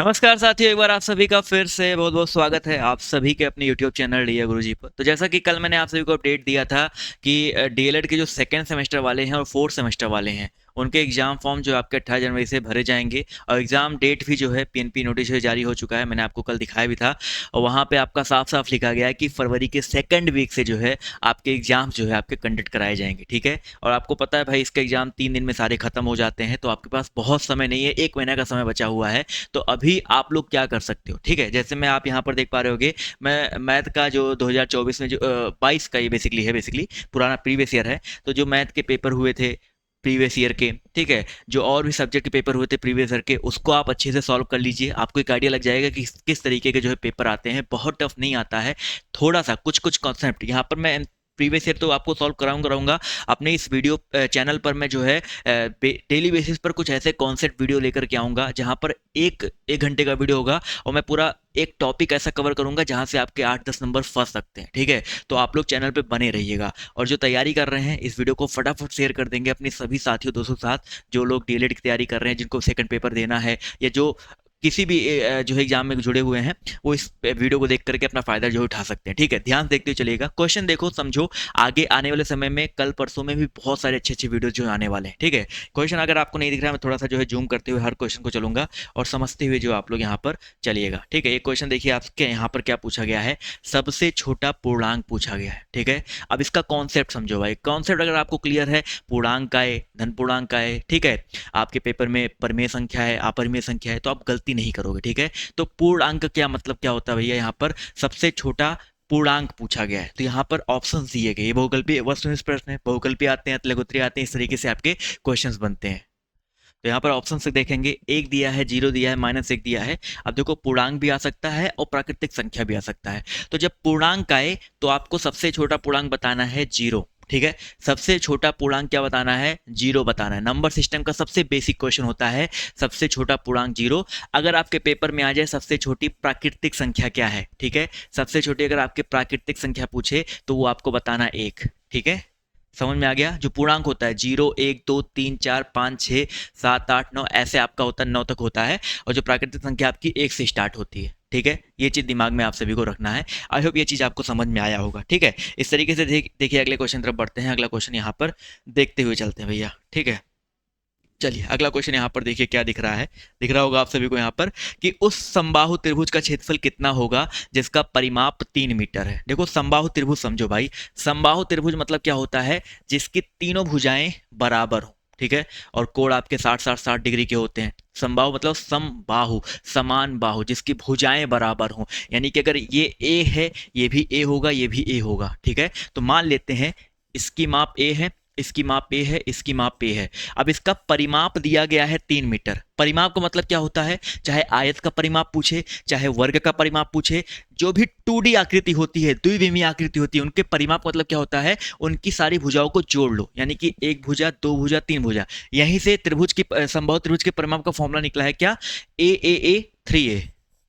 नमस्कार साथियों, एक बार आप सभी का फिर से बहुत बहुत स्वागत है आप सभी के अपने YouTube चैनल रिया गुरुजी पर। तो जैसा कि कल मैंने आप सभी को अपडेट दिया था कि डीएलएड के जो सेकंड सेमेस्टर वाले हैं और फोर्थ सेमेस्टर वाले हैं उनके एग्ज़ाम फॉर्म जो आपके 18 जनवरी से भरे जाएंगे और एग्ज़ाम डेट भी जो है पीएनपी नोटिस जारी हो चुका है। मैंने आपको कल दिखाया भी था और वहाँ पे आपका साफ साफ लिखा गया है कि फरवरी के सेकंड वीक से जो है आपके एग्ज़ाम जो है आपके कंडक्ट कराए जाएंगे। ठीक है, और आपको पता है भाई इसका एग्ज़ाम 3 दिन में सारे खत्म हो जाते हैं, तो आपके पास बहुत समय नहीं है, 1 महीना का समय बचा हुआ है। तो अभी आप लोग क्या कर सकते हो, ठीक है, जैसे मैं आप यहाँ पर देख पा रहे होगे, मैं मैथ का जो 2024 में जो 22 का ये बेसिकली पुराना प्रीवियस ईयर है। तो जो मैथ के पेपर हुए थे प्रीवियस ईयर के, ठीक है, जो और भी सब्जेक्ट के पेपर हुए थे प्रीवियस ईयर के, उसको आप अच्छे से सॉल्व कर लीजिए। आपको एक आइडिया लग जाएगा कि किस तरीके के जो है पेपर आते हैं। बहुत टफ नहीं आता है, थोड़ा सा कुछ कुछ कॉन्सेप्ट यहाँ पर मैं प्रीवियस ईयर तो आपको सॉल्व कराऊंगा अपने इस वीडियो चैनल पर। मैं जो है डेली बेसिस पर कुछ ऐसे कॉन्सेप्ट वीडियो लेकर के आऊँगा जहाँ पर एक एक घंटे का वीडियो होगा और मैं पूरा एक टॉपिक ऐसा कवर करूंगा जहाँ से आपके 8-10 नंबर फंस सकते हैं। ठीक है, तो आप लोग चैनल पे बने रहिएगा और जो तैयारी कर रहे हैं इस वीडियो को फटाफट शेयर कर देंगे अपने सभी साथियों दोस्तों के साथ, जो लोग डीएलएड की तैयारी कर रहे हैं, जिनको सेकंड पेपर देना है या जो किसी भी जो है एग्जाम में जुड़े हुए हैं, वो इस वीडियो को देख करके अपना फायदा जो है उठा सकते हैं। ठीक है, ध्यान से देखते हुए चलिएगा, क्वेश्चन देखो समझो। आगे आने वाले समय में कल परसों में भी बहुत सारे अच्छे अच्छे वीडियो जो आने वाले हैं। ठीक है, क्वेश्चन अगर आपको नहीं दिख रहा है, मैं थोड़ा सा जो है जूम करते हुए हर क्वेश्चन को चलूंगा और समझते हुए जो आप लोग यहाँ पर चलिएगा। ठीक है, एक क्वेश्चन देखिए आपके यहाँ पर क्या पूछा गया है, सबसे छोटा पूर्णांक पूछा गया है। ठीक है, अब इसका कॉन्सेप्ट समझो भाई। कॉन्सेप्ट अगर आपको क्लियर है, पूर्णांक का है, धन पूर्णांक का है, ठीक है, आपके पेपर में परिमेय संख्या है, अपरिमेय संख्या है, तो आप गलती नहीं करोगे। ठीक है, तो पूर्णांक क्या मतलब क्या होता है भैया, यहाँ पर सबसे छोटा पूर्णांक पूछा गया है। तो यहाँ पर ऑप्शन दिए गए, बहुकल्पीय वस्तुनिष्ठ प्रश्न है, बहुकल्पीय आते हैं, लघुत्तरीय आते हैं, इस तरीके से आपके क्वेश्चंस बनते हैं। तो यहाँ पर ऑप्शन से देखेंगे, एक दिया है, जीरो दिया है, -1 दिया है। अब देखो पूर्णांक भी आ सकता है और प्राकृतिक संख्या भी आ सकता है। तो जब पूर्णांक आए तो आपको सबसे छोटा पूर्णांक बताना है जीरो। ठीक है, सबसे छोटा पूर्णांक क्या बताना है, जीरो बताना है। नंबर सिस्टम का सबसे बेसिक क्वेश्चन होता है सबसे छोटा पूर्णांक जीरो। अगर आपके पेपर में आ जाए सबसे छोटी प्राकृतिक संख्या क्या है, ठीक है, सबसे छोटी अगर आपके प्राकृतिक संख्या पूछे तो वो आपको बताना एक। ठीक है, समझ में आ गया। जो पूर्णांक होता है 0, 1, 2, 3, 4, 5, 6, 7, 8, 9 ऐसे आपका होता है, 9 तक होता है। और जो प्राकृतिक संख्या आपकी 1 से स्टार्ट होती है। ठीक है, ये चीज़ दिमाग में आप सभी को रखना है। आई होप ये चीज़ आपको समझ में आया होगा। ठीक है, इस तरीके से देखिए अगले क्वेश्चन तरफ बढ़ते हैं। अगला क्वेश्चन यहाँ पर देखते हुए चलते हैं भैया। ठीक है, चलिए अगला क्वेश्चन यहाँ पर देखिए क्या दिख रहा है। दिख रहा होगा आप सभी को यहाँ पर कि उस समबाहु त्रिभुज का क्षेत्रफल कितना होगा जिसका परिमाप 3 मीटर है। देखो समबाहु त्रिभुज समझो भाई, समबाहु त्रिभुज मतलब क्या होता है, जिसकी तीनों भुजाएं बराबर हो। ठीक है, और कोण आपके 60-60-60 डिग्री के होते हैं। समबाहु मतलब समबाहु, समान बाहु, जिसकी भुजाएं बराबर हों। यानी कि अगर ये ए है, ये भी ए होगा, ये भी ए होगा। ठीक है, तो मान लेते हैं इसकी माप ए है, इसकी माप ए है, इसकी माप ए है। अब इसका परिमाप दिया गया है 3 मीटर। परिमाप का मतलब क्या होता है, चाहे आयत का परिमाप पूछे, चाहे वर्ग का परिमाप पूछे, जो भी 2D आकृति होती है, द्विविमीय आकृति होती है, उनके परिमाप मतलब क्या होता है, उनकी सारी भुजाओं को जोड़ लो। यानी कि एक भुजा, दो भुजा, तीन भुजा। यहीं से त्रिभुज की समबाहु त्रिभुज के परिमाप का फॉर्मूला निकला है क्या, ए 3a।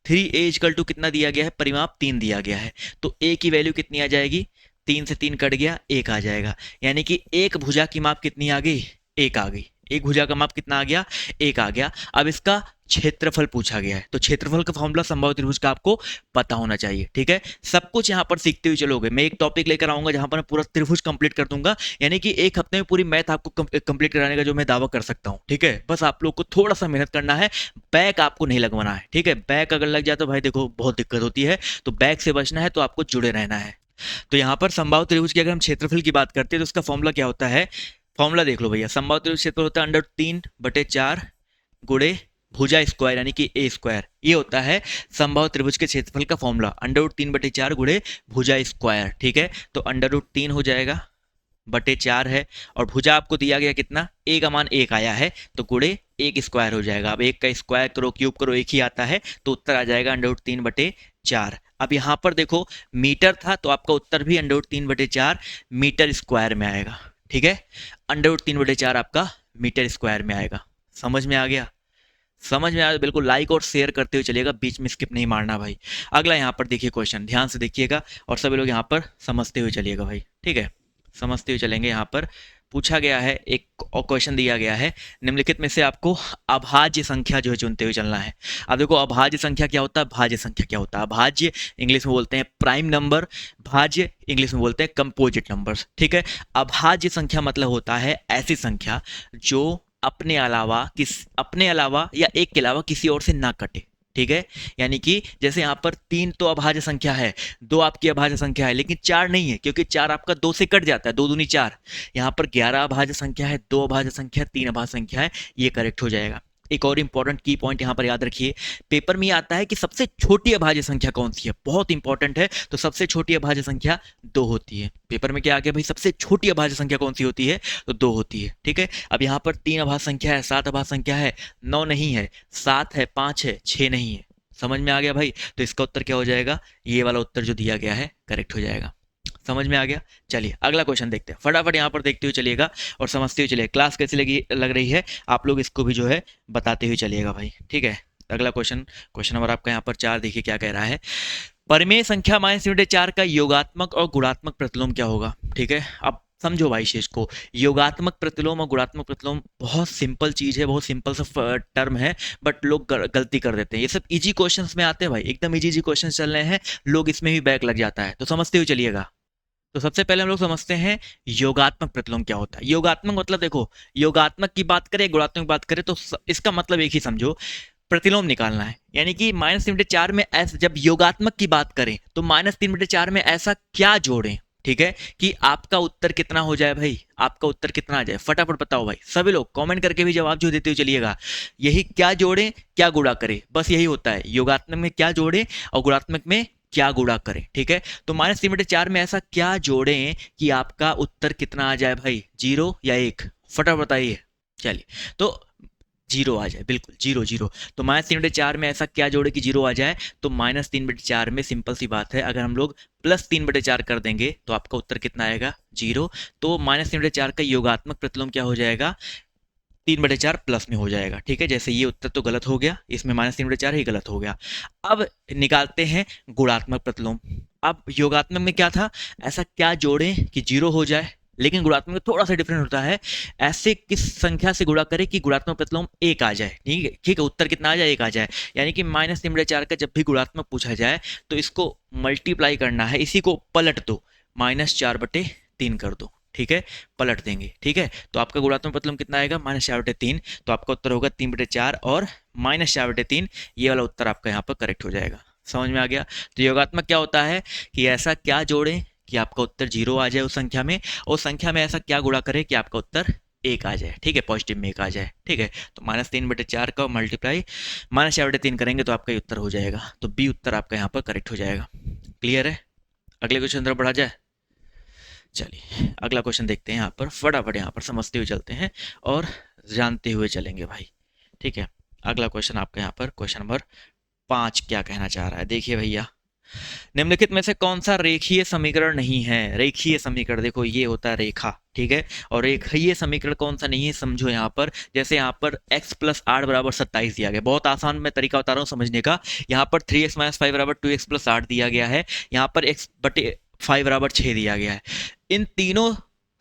3a इक्वल टू कितना दिया गया है, परिमाप 3 दिया गया है। तो a की वैल्यू कितनी आ जाएगी, 3 से 3 कट गया, 1 आ जाएगा। यानी कि एक भुजा की माप कितनी आ गई, 1 आ गई। एक भुजा का माप कितना आ गया, 1 आ गया। अब इसका क्षेत्रफल पूछा गया है, तो क्षेत्रफल का फॉर्मूला समबाहु त्रिभुज का आपको पता होना चाहिए। ठीक है, सब कुछ यहाँ पर सीखते हुए चलोगे। मैं एक टॉपिक लेकर आऊंगा जहां पर मैं पूरा त्रिभुज कंप्लीट कर दूंगा। यानी कि एक हफ्ते में पूरी मैथ आपको कंप्लीट कराने का जो मैं दावा कर सकता हूँ। ठीक है, बस आप लोग को थोड़ा सा मेहनत करना है, बैक आपको नहीं लगवाना है। ठीक है, बैक अगर लग जाए तो भाई देखो बहुत दिक्कत होती है, तो बैक से बचना है तो आपको जुड़े रहना है। तो यहाँ पर समबाहु त्रिभुज की अगर हम क्षेत्रफल की बात करते हैं तो उसका फॉर्मूला क्या होता है, फॉर्मूला देख लो भैया। समबाहु त्रिभुज क्षेत्रफल होता है √3/4 गुणे भुजा स्क्वायर यानी कि ए स्क्वायर। ये होता है समबाहु त्रिभुज के क्षेत्रफल का फॉर्मूला, √3/4 गुणे भुजा स्क्वायर। ठीक है, तो √3 हो जाएगा, बटे 4 है, और भुजा आपको दिया गया कितना, ए का मान 1 आया है, तो गुणे 1 स्क्वायर हो जाएगा। अब 1 का स्क्वायर करो, क्यूब करो, 1 ही आता है, तो उत्तर आ जाएगा √3/4। अब यहाँ पर देखो मीटर था, तो आपका उत्तर भी √3/4 मीटर स्क्वायर में आएगा। ठीक है, √3/4 आपका मीटर स्क्वायर में आएगा। समझ में आ गया, समझ में आया, बिल्कुल लाइक और शेयर करते हुए चलिएगा, बीच में स्किप नहीं मारना भाई। अगला यहाँ पर देखिए क्वेश्चन, ध्यान से देखिएगा और सभी लोग यहाँ पर समझते हुए चलिएगा भाई। ठीक है, समझते हुए चलेंगे यहाँ पर। पूछा गया है, एक और क्वेश्चन दिया गया है, निम्नलिखित में से आपको अभाज्य संख्या जो है चुनते हुए चलना है। अब देखो अभाज्य संख्या क्या होता है, भाज्य संख्या क्या होता है। अभाज्य इंग्लिश में बोलते हैं प्राइम नंबर, भाज्य इंग्लिश में बोलते हैं कंपोजिट नंबर्स, ठीक है। अभाज्य संख्या मतलब होता है ऐसी संख्या जो अपने अलावा या एक के अलावा किसी और से ना कटे, ठीक है। यानी कि जैसे यहाँ पर 3 तो अभाज्य संख्या है, 2 आपकी अभाज्य संख्या है, लेकिन 4 नहीं है, क्योंकि 4 आपका 2 से कट जाता है, 2 दूनी 4। यहाँ पर 11 अभाज्य संख्या है, 2 अभाज्य संख्या, 3 अभाज्य संख्या है, ये करेक्ट हो जाएगा। एक और इंपॉर्टेंट की पॉइंट यहाँ पर याद रखिए, पेपर में आता है कि सबसे छोटी अभाज्य संख्या कौन सी है, बहुत इंपॉर्टेंट है। तो सबसे छोटी अभाज्य संख्या 2 होती है। पेपर में क्या आ गया भाई, सबसे छोटी अभाज्य संख्या कौन सी होती है, तो 2 होती है, ठीक है। अब यहाँ पर 3 अभाज्य संख्या है, 7 अभाज्य संख्या है, 9 नहीं है, 7 है, 5 है, 6 नहीं है। समझ में आ गया भाई। तो इसका उत्तर क्या हो जाएगा, ये वाला उत्तर जो दिया गया है करेक्ट हो जाएगा। समझ में आ गया। चलिए अगला क्वेश्चन देखते हैं, फटाफट यहाँ पर देखते हुए चलिएगा और समझते हुए चलिए। क्लास कैसी लग रही है आप लोग इसको भी जो है बताते हुए चलिएगा भाई, ठीक है। अगला क्वेश्चन नंबर आपका यहाँ पर 4 देखिए क्या कह रहा है। परिमेय संख्या -4 का योगात्मक और गुणात्मक प्रतिलोम क्या होगा, ठीक है। अब समझो भाई शेष को, योगात्मक प्रतिलोम और गुणात्मक प्रतिलोम बहुत सिंपल चीज है, बहुत सिंपल सा टर्म है, बट लोग गलती कर देते हैं। ये सब इजी क्वेश्चंस में आते हैं भाई, एकदम इजी क्वेश्चंस चल रहे हैं, लोग इसमें भी बैक लग जाता है। तो समझते हुए चलिएगा। तो सबसे पहले हम लोग समझते हैं योगात्मक प्रतिलोम क्या होता है। योगात्मक मतलब देखो, योगात्मक की बात करें, गुणात्मक की बात करें, तो इसका मतलब एक ही समझो, प्रतिलोम निकालना है। यानी कि -3/4 में ऐसा, जब योगात्मक की बात करें तो -3/4 में ऐसा क्या जोड़ें, ठीक है, कि आपका उत्तर कितना हो जाए भाई, आपका उत्तर कितना आ जाए, फटाफट बताओ भाई। सभी लोग कमेंट करके भी जवाब जो देते हुए चलिएगा, यही क्या जोड़ें क्या गुणा करें, बस यही होता है। योगात्मक में क्या जोड़ें और गुणात्मक में क्या गुणा करें, ठीक है। तो -3/4 में ऐसा क्या जोड़ें कि आपका उत्तर कितना आ जाए भाई, 0 या 1, फटाफट बताइए। चलिए, तो 0 आ जाए, बिल्कुल 0 तो -3/4 में ऐसा क्या जोड़े कि 0 आ जाए, तो -3/4 में सिंपल सी बात है, अगर हम लोग +3/4 कर देंगे तो आपका उत्तर कितना आएगा, 0। तो -3/4 का योगात्मक प्रतिलोम क्या हो जाएगा, 3/4 प्लस में हो जाएगा, ठीक है। जैसे ये उत्तर तो गलत हो गया, इसमें -3/4 ही गलत हो गया। अब निकालते हैं गुणात्मक प्रतिलोम। अब योगात्मक में क्या था, ऐसा क्या जोड़ें कि 0 हो जाए, लेकिन गुणात्मक में थोड़ा सा डिफरेंट होता है, ऐसे किस संख्या से गुणा करें कि गुणात्मक प्रतिलोम 1 आ जाए, ठीक है, उत्तर कितना आ जाए, 1 आ जाए। यानी कि -3/4 का जब भी गुणात्मक पूछा जाए तो इसको मल्टीप्लाई करना है, इसी को पलट दो, -4/3 कर दो, ठीक है, पलट देंगे, ठीक है। तो आपका गुणात्मक प्रतिलोम कितना आएगा, -4/3। तो आपका उत्तर होगा 3/4 और -4/3, ये वाला उत्तर आपका यहाँ पर करेक्ट हो जाएगा। समझ में आ गया। तो योगात्मक क्या होता है कि ऐसा क्या जोड़ें कि आपका उत्तर 0 आ जाए उस संख्या में, और संख्या में ऐसा क्या गुणा करे कि आपका उत्तर 1 आ जाए, ठीक है, पॉजिटिव में 1 आ जाए, ठीक है। तो -3/4 का मल्टीप्लाई -4/3 करेंगे तो आपका उत्तर हो जाएगा। तो बी उत्तर आपका यहाँ पर करेक्ट हो जाएगा। क्लियर है। अगले क्वेश्चन तरफ बढ़ा जाए। चलिए अगला क्वेश्चन देखते हैं, यहाँ पर फटाफट यहाँ पर समझते हुए चलते हैं और जानते हुए चलेंगे भाई, ठीक है। अगला क्वेश्चन आपका यहाँ पर क्वेश्चन नंबर 5 क्या कहना चाह रहा है, देखिए भैया, निम्नलिखित में से कौन सा रेखीय समीकरण नहीं है। रेखीय समीकरण देखो ये होता है रेखा, ठीक है, और रेखीय समीकरण कौन सा नहीं है, समझो यहाँ पर, जैसे यहाँ पर x + 8 = 27 दिया गया, बहुत आसान मैं तरीका बता रहा हूँ समझने का। यहाँ पर 3x - 5 = 2x + 8 दिया गया है, यहाँ पर x/5 = 6 दिया गया है। इन तीनों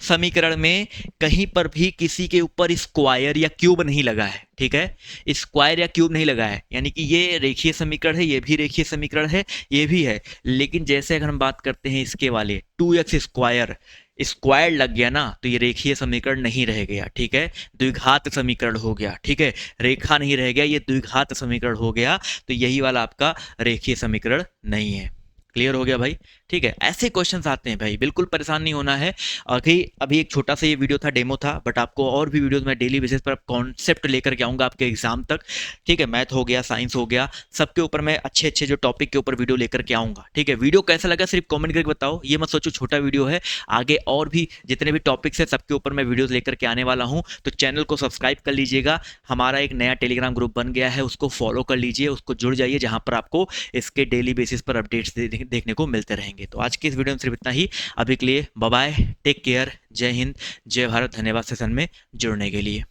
समीकरण में कहीं पर भी किसी के ऊपर स्क्वायर या क्यूब नहीं लगा है, ठीक है, स्क्वायर या क्यूब नहीं लगा है। यानी कि ये रेखीय समीकरण है, ये भी रेखीय समीकरण है, ये भी है। लेकिन जैसे अगर हम बात करते हैं इसके वाले 2x² स्क्वायर लग गया ना, तो ये रेखीय समीकरण नहीं रह गया, ठीक है, द्विघात समीकरण हो गया, ठीक है, रेखा नहीं रह गया, ये द्विघात समीकरण हो गया। तो यही वाला आपका रेखीय समीकरण नहीं है। क्लियर हो गया भाई, ठीक है। ऐसे क्वेश्चंस आते हैं भाई, बिल्कुल परेशान नहीं होना है। अभी एक छोटा सा ये वीडियो था, डेमो था, बट आपको और भी वीडियोस मैं डेली बेसिस पर कॉन्सेप्ट लेकर के आऊँगा आपके एग्जाम तक, ठीक है। मैथ हो गया, साइंस हो गया, सबके ऊपर मैं अच्छे अच्छे जो टॉपिक के ऊपर वीडियो लेकर के आऊँगा, ठीक है। वीडियो कैसा लगा सिर्फ कॉमेंट करके बताओ, ये मत सोचो छोटा वीडियो है, आगे और भी जितने भी टॉपिक्स है सबके ऊपर मैं वीडियोज़ लेकर के आने वाला हूँ। तो चैनल को सब्सक्राइब कर लीजिएगा, हमारा एक नया टेलीग्राम ग्रुप बन गया है, उसको फॉलो कर लीजिए, उसको जुड़ जाइए, जहाँ पर आपको इसके डेली बेसिस पर अपडेट्स देखने को मिलते रहेंगे। तो आज के इस वीडियो में सिर्फ इतना ही, अभी के लिए बाय बाय, टेक केयर, जय हिंद, जय भारत, धन्यवाद सेशन में जुड़ने के लिए।